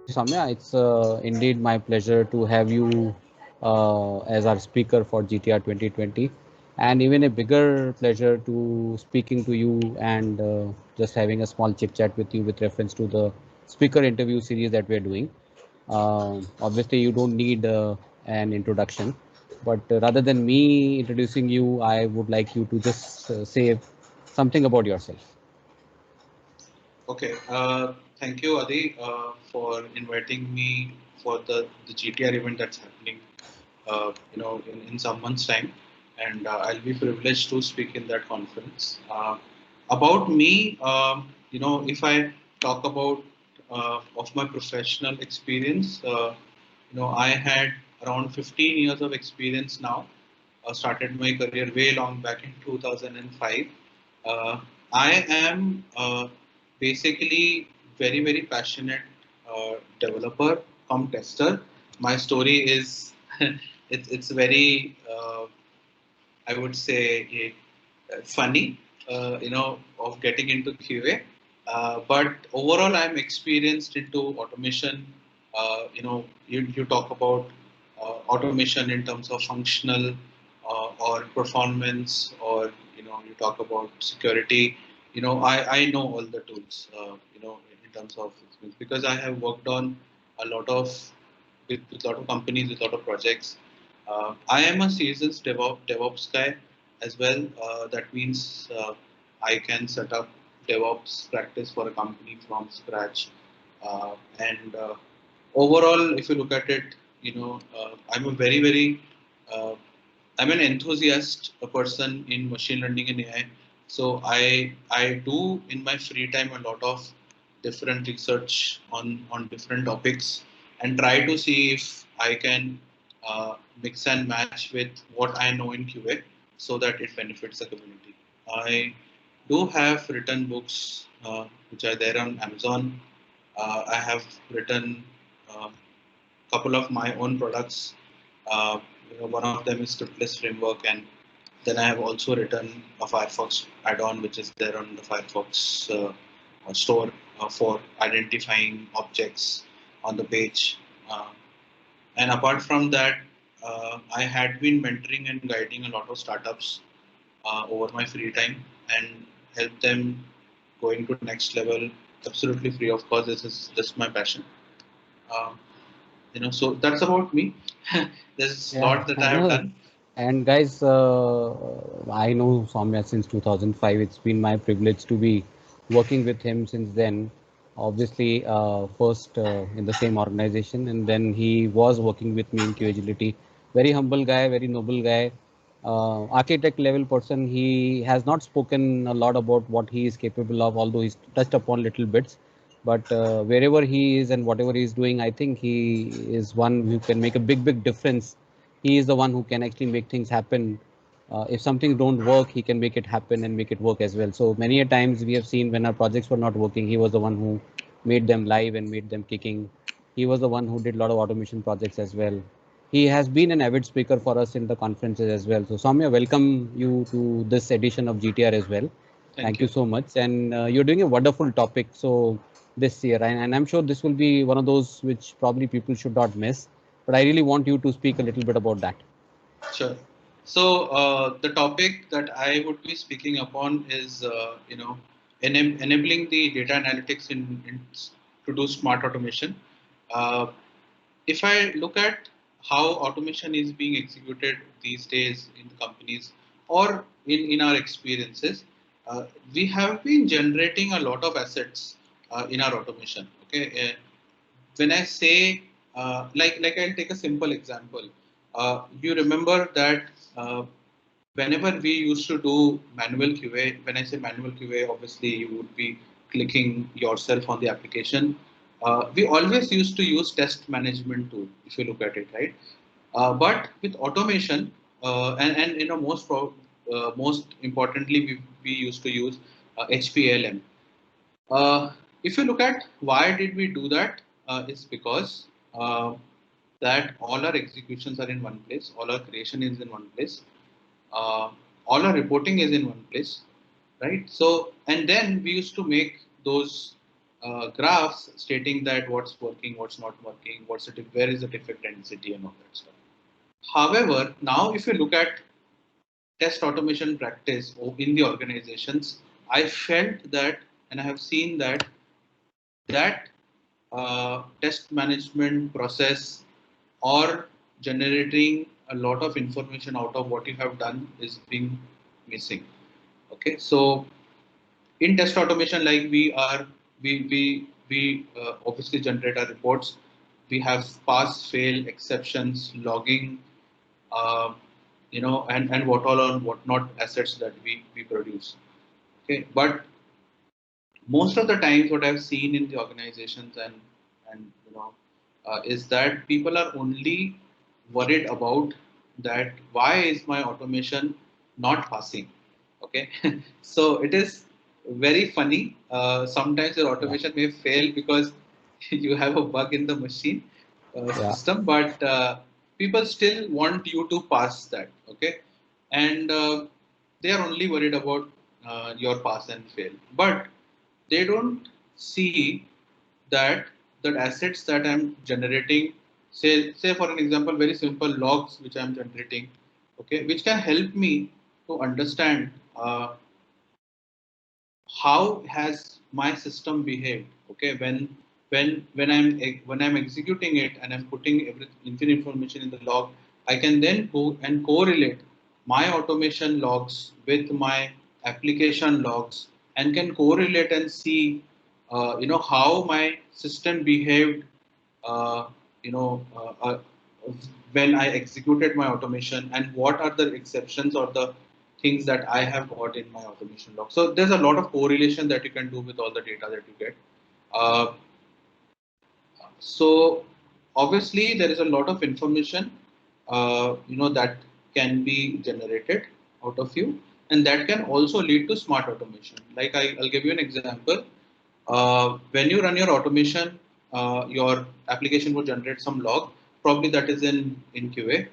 Samya. It's indeed my pleasure to have you as our speaker for GTR 2020, and even a bigger pleasure to speaking to you and just having a small chit chat with you with reference to the speaker interview series that we're doing. Obviously, you don't need an introduction, but rather than me introducing you, I would like you to just say something about yourself. Okay. Thank you, Adi, for inviting me for the GTR event that's happening, in some months' time, and I'll be privileged to speak in that conference. About me, if I talk about of my professional experience, I had around 15 years of experience now. Started my career way long back in 2005. Uh, I am basically very passionate developer come tester. My story is it's very I would say funny, of getting into QA. But overall, I'm experienced into automation. You talk about automation in terms of functional or performance, or you talk about security. I know all the tools. In terms of experience, because I have worked on a lot of with a lot of companies, with a lot of projects. I am a seasoned DevOps guy as well. That means I can set up DevOps practice for a company from scratch. And overall, if you look at it, I'm a very uh, I'm an enthusiast, a person in machine learning and AI. So I do in my free time a lot of different research on different topics, and try to see if I can mix and match with what I know in QA, so that it benefits the community. I do have written books which are there on Amazon. I have written a couple of my own products. One of them is Scriptless Framework, and then I have also written a Firefox add-on, which is there on the Firefox store for identifying objects on the page. Uh, and apart from that, I had been mentoring and guiding a lot of startups over my free time, and help them going to next level absolutely free of cost. This is just my passion. Uh, so that's about me. There's a Yeah, lot that I I have know. done. And guys, I know Soumya since 2005. It's been my privilege to be working with him since then. Obviously, first in the same organization, and then he was working with me in Q Agility. Very humble guy, very noble guy, architect level person. He has not spoken a lot about what he is capable of, although he's touched upon little bits. But wherever he is and whatever he is doing, I think he is one who can make a big difference. He is the one who can actually make things happen. If something don't work, he can make it happen and make it work as well. So many a times we have seen when our projects were not working, he was the one who made them live and made them kicking. He was the one who did a lot of automation projects as well. He has been an avid speaker for us in the conferences as well. So Soumya, welcome you to this edition of GTR as well. Thank Thank you you. so much. And you're doing a wonderful topic. So this year, and I'm sure this will be one of those which probably people should not miss. But I really want you to speak a little bit about that. Sure. So the topic that I would be speaking upon is, enabling the data analytics to do smart automation. Uh, if I look at how automation is being executed these days in the companies, or in our experiences, we have been generating a lot of assets in our automation. Okay, when I say, like I'll take a simple example. You remember that whenever we used to do manual QA, when I say manual QA, obviously you would be clicking yourself on the application. We always used to use test management tool, if you look at it, right? But with automation, and most importantly, we used to use HPLM. uh, if you look at why did we do that, it's because uh, that all our executions are in one place, all our creation is in one place, uh, all our reporting is in one place, right? So, and then we used to make those. graphs stating that what's working, what's not working, where is the defect density and all that stuff. However, now if you look at test automation practice in the organizations, I felt that, and I have seen that test management process or generating a lot of information out of what you have done is being missing. Okay, so in test automation, like we obviously generate our reports. We have pass, fail, exceptions, logging, uh, and what all or what not assets that we produce. Okay, but most of the times, what I've seen in the organizations and is that people are only worried about that why is my automation not passing. Okay, so it is very funny. Sometimes your Yeah. automation may fail because you have a bug in the machine Yeah. system, but people still want you to pass that. Okay, and they are only worried about your pass and fail, but they don't see that the assets that I'm generating, say for an example, very simple logs which I'm generating, okay, which can help me to understand how has my system behaved. Okay, when I'm executing it and I'm putting every information in the log, I can then go and correlate my automation logs with my application logs and can correlate and see how my system behaved uh, you know when I executed my automation and what are the exceptions or the things that I have got in my automation log. So there's a lot of correlation that you can do with all the data that you get. Uh, so obviously there is a lot of information that can be generated out of you, and that can also lead to smart automation. Like I'll give you an example. When you run your automation, your application will generate some log, probably that is in QA,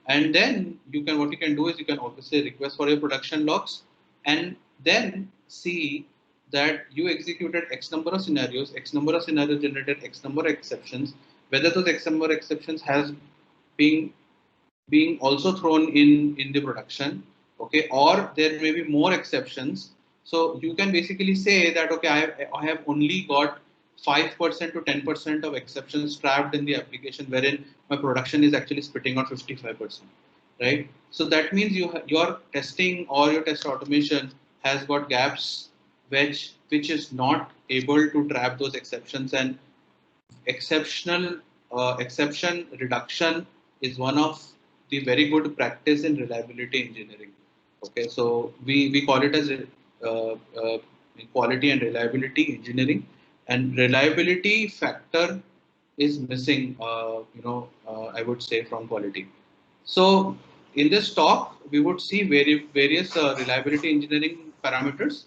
and then what you can do is you can obviously request for your production logs, and then see that you executed X number of scenarios, X number of scenarios generated X number of exceptions, whether those X number of exceptions has been being also thrown in the production, okay, or there may be more exceptions. So you can basically say that okay, I have only got 5% to 10% of exceptions trapped in the application, wherein my production is actually spitting out 55%, right? So that means your testing or your test automation has got gaps which is not able to trap those exceptions, and exception reduction is one of the very good practice in reliability engineering. Okay, so we call it as quality and reliability engineering, and reliability factor is missing. I would say from quality. So in this talk, we would see various reliability engineering parameters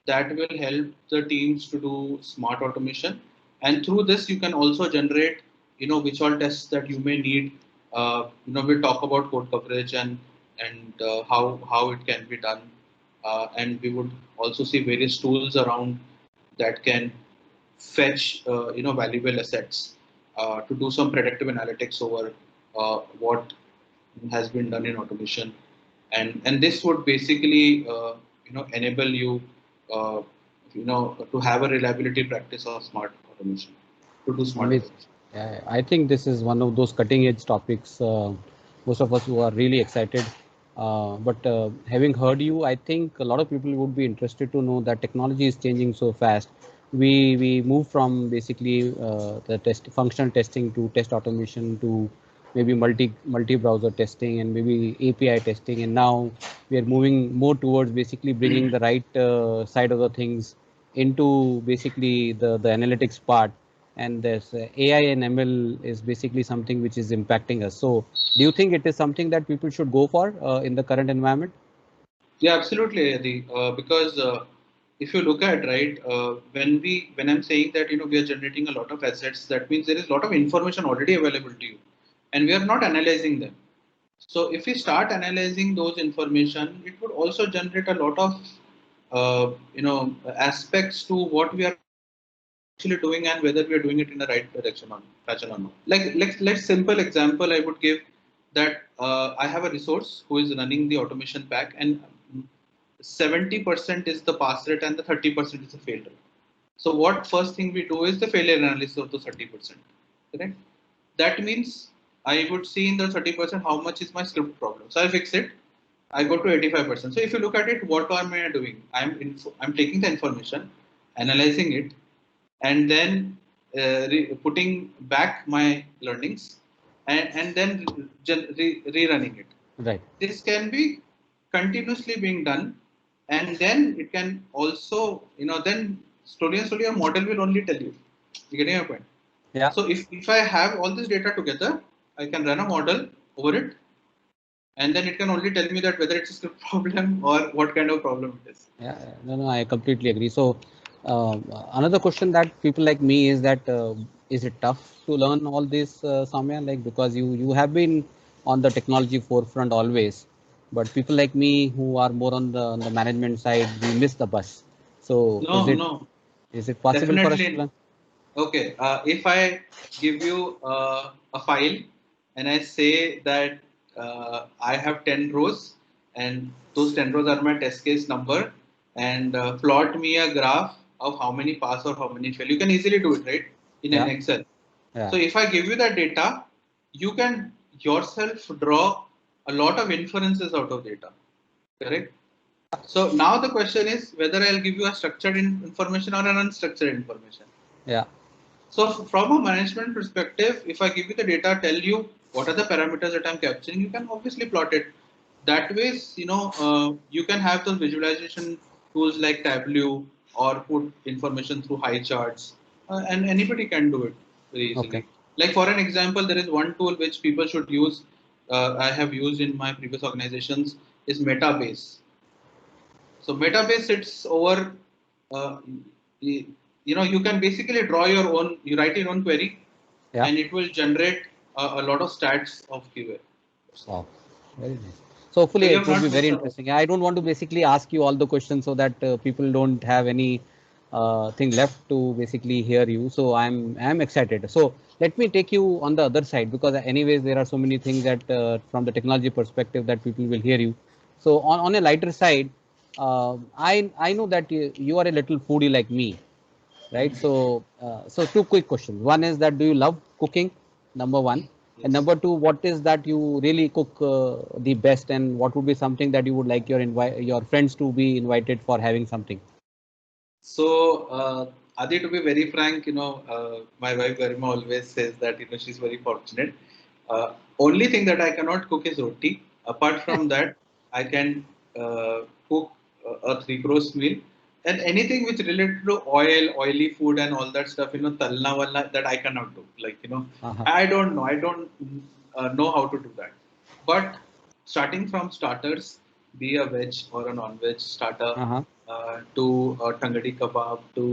that will help the teams to do smart automation. And through this, you can also generate, which all tests that you may need. We'll talk about code coverage and how it can be done. And we would also see various tools around that can fetch, valuable assets to do some predictive analytics over what has been done in automation, and this would basically enable you uh, to have a reliability practice of smart automation, to do smart Amazing. automation. I think this is one of those cutting edge topics. Most of us who are really excited. But having heard you, I think a lot of people would be interested to know that technology is changing so fast. We move from basically the test functional testing to test automation to maybe multi browser testing and maybe API testing, and now we are moving more towards basically bringing the right side of the things into basically the analytics part, and this AI and ML is basically something which is impacting us. So, do you think it is something that people should go for in the current environment? Yeah, absolutely, Adi. Because if you look at right, when I'm saying that we are generating a lot of assets, that means there is a lot of information already available to you, and we are not analyzing them. So if we start analyzing those information, it would also generate a lot of aspects to what we are actually doing and whether we are doing it in the right direction or fashion or not. Like let's simple example I would give that I have a resource who is running the automation pack and 70% is the pass rate and the 30% is the fail rate. So what first thing we do is the failure analysis of the 30%. Correct? That means I would see in the 30% how much is my script problem. So I fix it. I go to 85%. So if you look at it, what am I doing? I'm taking the information, analyzing it, and then putting back my learnings, and then rerunning it. Right. This can be continuously being done, and then it can also, then slowly and slowly your model will only tell you. You getting my point? Yeah. So if I have all this data together, I can run a model over it, and then it can only tell me that whether it's a script problem or what kind of problem it is. Yeah, no, I completely agree. So, another question that people like me is that is it tough to learn all this, Samya? Like because you have been on the technology forefront always, but people like me who are more on the management side, we miss the bus. So, No, no, is it possible for us to definitely. learn? Okay, if I give you a file and I say that I have 10 rows and those 10 rows are my test case number, and plot me a graph of how many pass or how many fail, you can easily do it, right? In an Yeah, Excel. yeah, So if I give you that data, you can yourself draw a lot of inferences out of data, correct? So now the question is whether I'll give you a structured information or an unstructured information. yeah. So from a management perspective, if I give you the data, tell you what are the parameters that I'm capturing, you can obviously plot it. That way, you can have those visualization tools like Tableau or put information through high charts, and anybody can do it very Okay. easily. Like for an example, there is one tool which people should use. I have used in my previous organizations is Metabase. So Metabase sits over, uh, you can basically draw your own, you write your own query, Yeah. and it will generate a lot of stats of QA. Wow, very nice. So So hopefully you it have would be not very missed a lot. interesting. I don't want to basically ask you all the questions so that people don't have any thing left to basically hear you. So I'm excited. So let me take you on the other side because anyways there are so many things that from the technology perspective that people will hear you. So on a lighter side, I know that you are a little foodie like me, right? Mhm. So two quick questions. One is that do you love cooking? Number one, and Yes. number two, what is that you really cook the best, and what would be something that you would like your friends to be invited for having something? So, Adi, to be very frank, my wife Garima always says that she's very fortunate. Only thing that I cannot cook is roti. Apart from that, I can cook a three-course meal, and anything which related to oil, oily food, and all that stuff. Talna wala, that I cannot do. Like Uh-huh. I don't know. I don't know how to do that. But starting from starters, be a veg or a non-veg starter, Uh-huh. to tangadi kebab, to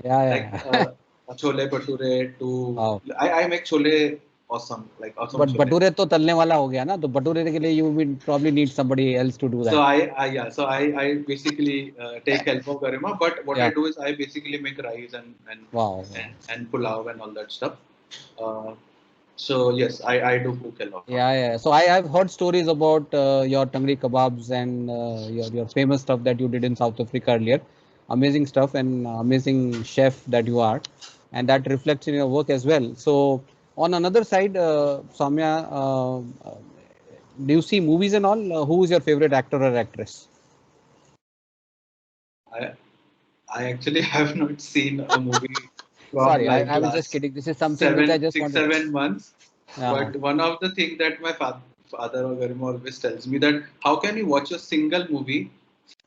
Yeah, like yeah, yeah. chole bhature, to Wow. I make chole awesome, like awesome But chole. Bhature तो तलने वाला हो गया ना, तो भटूरे के लिए you will probably need somebody else to do So that. I basically take help of Garima, but what I Yeah. do is I basically make rice Wow. Wow. and pulao and all that stuff. Uh, so yes, I do cook a lot. Yeah, yeah. So I've heard stories about your tangri kebabs and your famous stuff that you did in South Africa earlier. Amazing stuff and amazing chef that you are, and that reflects in your work as well. So on another side, Soumya, do you see movies and all? Who is your favorite actor or actress? I I actually have not seen a movie from Sorry, like I was just last kidding. This is something which I just six, wanted. 7 months. Uh, But one of the things that my father or Garima always tells me that how can you watch a single movie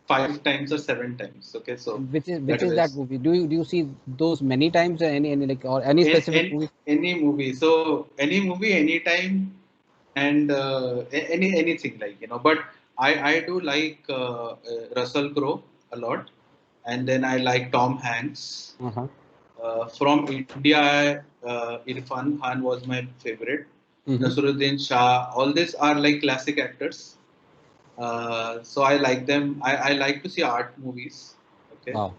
5 times or 7 times? Okay, so which that is that was movie? Do you see those many times? Any like or any specific in movie? any movie. So any movie, anytime, and anything like But I do like Russell Crowe a lot, and then I like Tom Hanks. Uh-huh. From India, Irfan Khan was my favorite. Mm-hmm. Nasruddin Shah, all these are like classic actors. So I like them. I like to see art movies. Okay. Wow.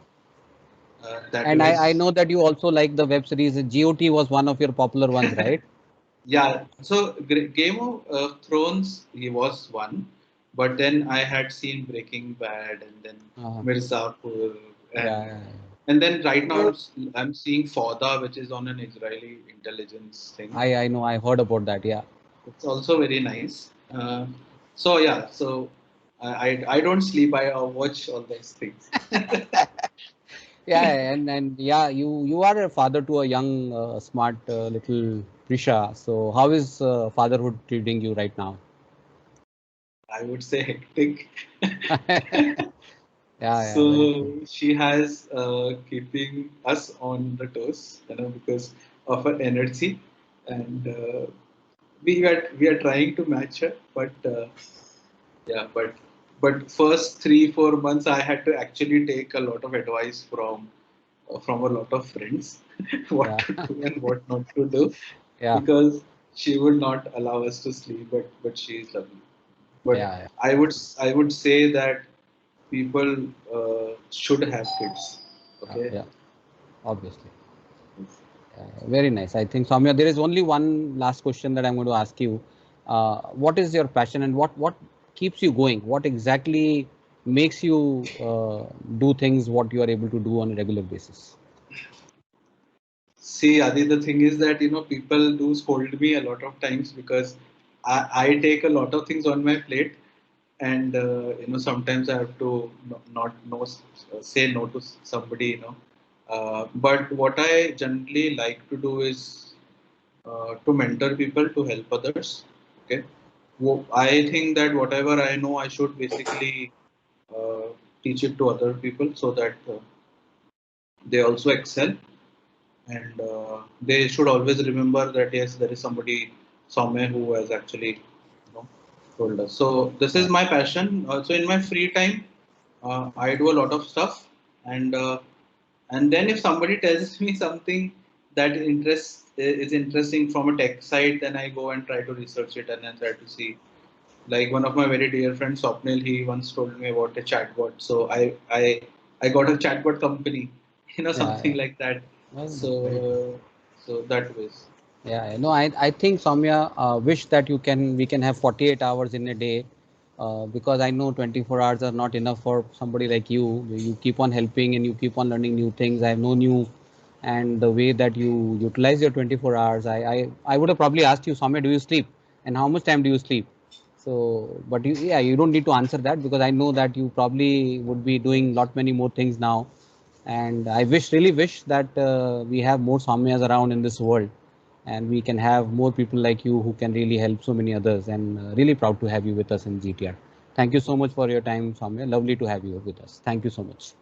That And I was know that you also like the web series. GOT was one of your popular ones, right? yeah. So Game of Thrones, he was one, but then I had seen Breaking Bad and then Uh, Mirzapur and yeah, and then right now I'm seeing Fauda, which is on an Israeli intelligence thing. I know. I heard about that. Yeah. It's also very nice. So yeah, so I don't sleep. I watch all these things. Yeah, and yeah, you are a father to a young, smart little Prisha. So how is fatherhood treating you right now? I would say hectic. Yeah, very So true. she has keeping us on the toes, because of her energy, and we are trying to match her, but yeah, but first 3 4 months I had to actually take a lot of advice from a lot of friends, what Yeah, to do and what not to do, yeah, because she would not allow us to sleep, but she is lovely. But yeah, I would say that people should have kids. Okay. yeah. Obviously. Very nice. I think, Soumya, there is only one last question that I'm going to ask you. What is your passion and what keeps you going? What exactly makes you do things what you are able to do on a regular basis? See, Adi, the thing is that people do scold me a lot of times because I take a lot of things on my plate, and sometimes I have to not no, say no to somebody. But what I generally like to do is to mentor people, to help others. Okay, I think that whatever I know, I should basically uh, teach it to other people so that they also excel, and they should always remember that yes, there is somebody somewhere who has actually told us. So this is Yeah, my passion. So in my free time, I do a lot of stuff, and then if somebody tells me something that is interesting from a tech side, then I go and try to research it and then try to see. Like one of my very dear friends, Swapnil, he once told me about a chatbot. So I got a chatbot company, something yeah. like that. Very nice. Very nice. So that was. Yeah, no, I think Soumya, wish that we can have 48 hours in a day, because I know 24 hours are not enough for somebody like you. You keep on helping and you keep on learning new things. I've known you, and the way that you utilize your 24 hours, I would have probably asked you, Soumya, do you sleep? And how much time do you sleep? So, but yeah, you don't need to answer that because I know that you probably would be doing lot many more things now. And I really wish that we have more Soumyas around in this world, and we can have more people like you who can really help so many others. And really proud to have you with us in GTR. Thank you so much for your time, Soumya. Lovely to have you with us. Thank you so much.